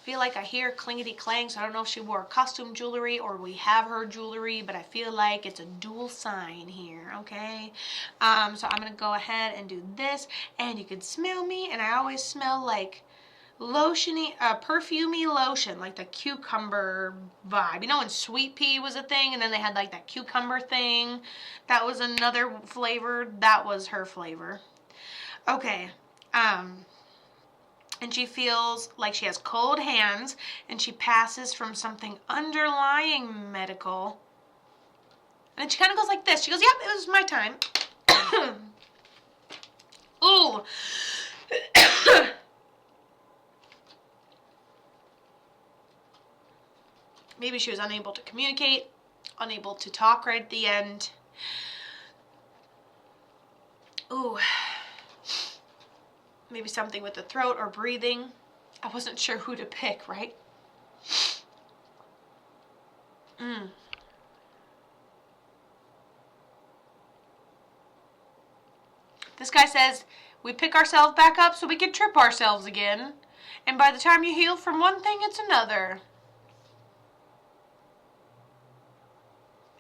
feel like I hear clingety clang, so I don't know if she wore costume jewelry or we have her jewelry, but I feel like it's a dual sign here, okay? So I'm gonna go ahead and do this, and you can smell me, and I always smell like lotiony, perfumey lotion, like the cucumber vibe. You know when sweet pea was a thing, and then they had like that cucumber thing? That was another flavor. That was her flavor. Okay, and she feels like she has cold hands, and she passes from something underlying medical. And she kind of goes like this. She goes, yep, it was my time. Ooh. Maybe she was unable to communicate, unable to talk right at the end. Ooh. Maybe something with the throat or breathing. I wasn't sure who to pick, right? This guy says, we pick ourselves back up so we can trip ourselves again. And by the time you heal from one thing, it's another.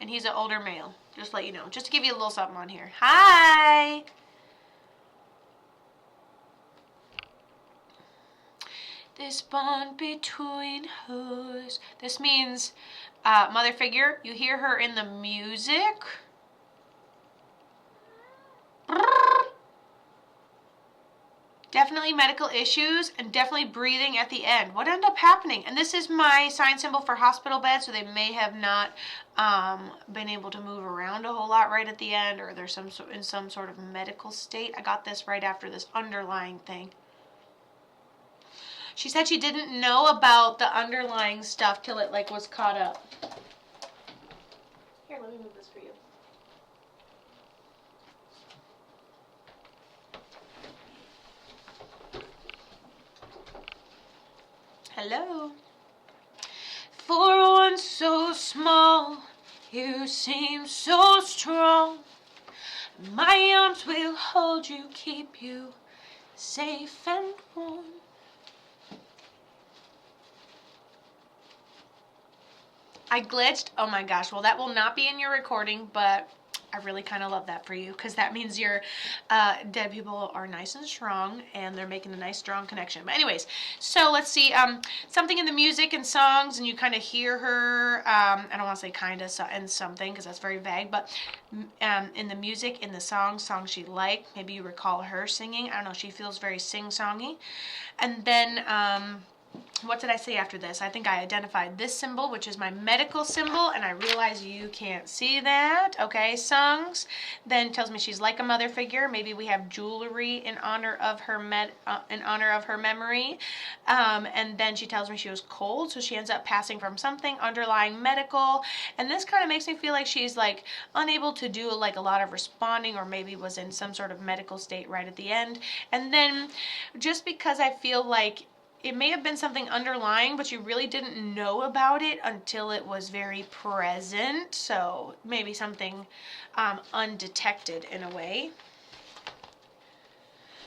And he's an older male. Just to let you know. Just to give you a little something on here. Hi! This bond between us. This means mother figure. You hear her in the music. Definitely medical issues and definitely breathing at the end. What ended up happening? And this is my sign symbol for hospital bed, so they may have not been able to move around a whole lot right at the end, or they're in some sort of medical state. I got this right after this underlying thing. She said she didn't know about the underlying stuff till it like was caught up. Here, let me move this for you. Hello. For one so small, you seem so strong. My arms will hold you, keep you safe and warm. I glitched. Oh my gosh. Well, that will not be in your recording, but I really kind of love that for you, because that means your dead people are nice and strong, and they're making a nice strong connection. But anyways, so let's see, something in the music and songs, and you kind of hear her, I don't want to say kind of and something, because that's very vague, but in the music, in the songs she liked, maybe you recall her singing. I don't know, she feels very sing-songy. And then what did I say after this? I think I identified this symbol, which is my medical symbol, and I realize you can't see that. Okay, songs. Then tells me she's like a mother figure. Maybe we have jewelry in honor of her memory. And then she tells me she was cold, so she ends up passing from something underlying medical. And this kind of makes me feel like she's like unable to do like a lot of responding, or maybe was in some sort of medical state right at the end. And then just because I feel like it may have been something underlying, but you really didn't know about it until it was very present. So maybe something undetected in a way.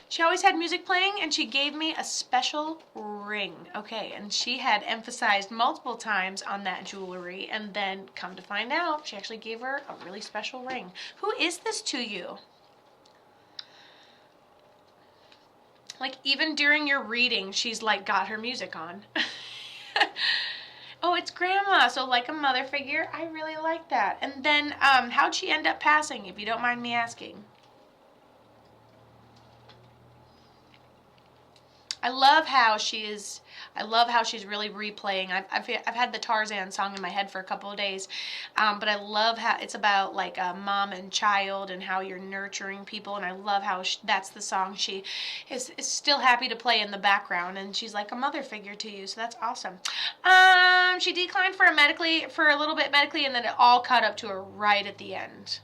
She always had music playing, and she gave me a special ring. Okay, and she had emphasized multiple times on that jewelry, and then come to find out, she actually gave her a really special ring. Who is this to you? Like, even during your reading, she's like got her music on. Oh, it's grandma. So like a mother figure. I really like that. And then how'd she end up passing, if you don't mind me asking? I love how she's really replaying. I've had the Tarzan song in my head for a couple of days, but I love how it's about like a mom and child and how you're nurturing people, and I love how that's the song she is still happy to play in the background, and she's like a mother figure to you, so that's awesome. She declined for a little bit medically, and then it all caught up to her right at the end.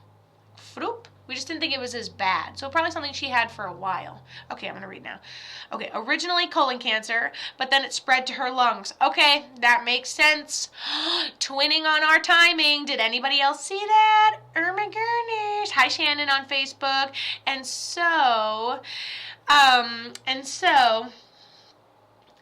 Froop. We just didn't think it was as bad. So probably something she had for a while. Okay, I'm going to read now. Okay, originally colon cancer, but then it spread to her lungs. Okay, that makes sense. Twinning on our timing. Did anybody else see that? Oh my goodness. Hi, Shannon on Facebook. And so,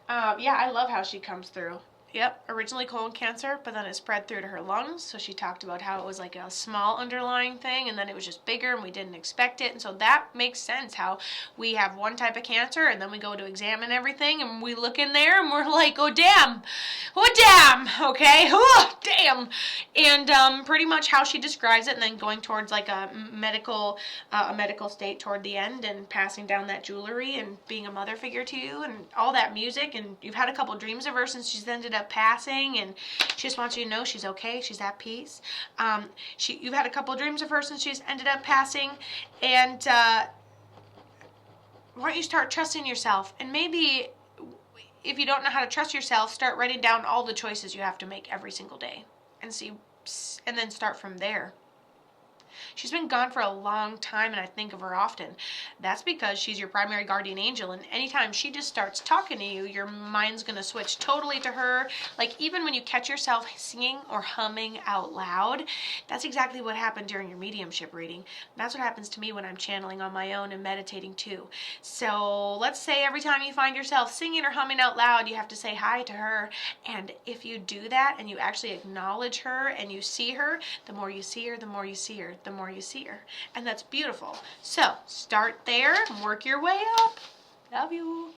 Yeah, I love how she comes through. Yep, originally colon cancer, but then it spread through to her lungs. So she talked about how it was like a small underlying thing, and then it was just bigger, and we didn't expect it. And so that makes sense how we have one type of cancer, and then we go to examine everything, and we look in there, and we're like, oh damn, okay, oh damn, and pretty much how she describes it, and then going towards like a medical state toward the end, and passing down that jewelry, and being a mother figure to you, and all that music, and you've had a couple dreams of her since she's ended up passing, and she just wants you to know she's okay, she's at peace. You've had a couple dreams of her since she's ended up passing, and why don't you start trusting yourself, and maybe if you don't know how to trust yourself, start writing down all the choices you have to make every single day, and then start from there. She's been gone for a long time, and I think of her often. That's because she's your primary guardian angel, and anytime she just starts talking to you, your mind's going to switch totally to her. Like, even when you catch yourself singing or humming out loud, that's exactly what happened during your mediumship reading. That's what happens to me when I'm channeling on my own and meditating too. So let's say every time you find yourself singing or humming out loud, you have to say hi to her. And if you do that and you actually acknowledge her and you see her, the more you see her, the more you see her, the more you see her. And that's beautiful. So start there and work your way up. Love you.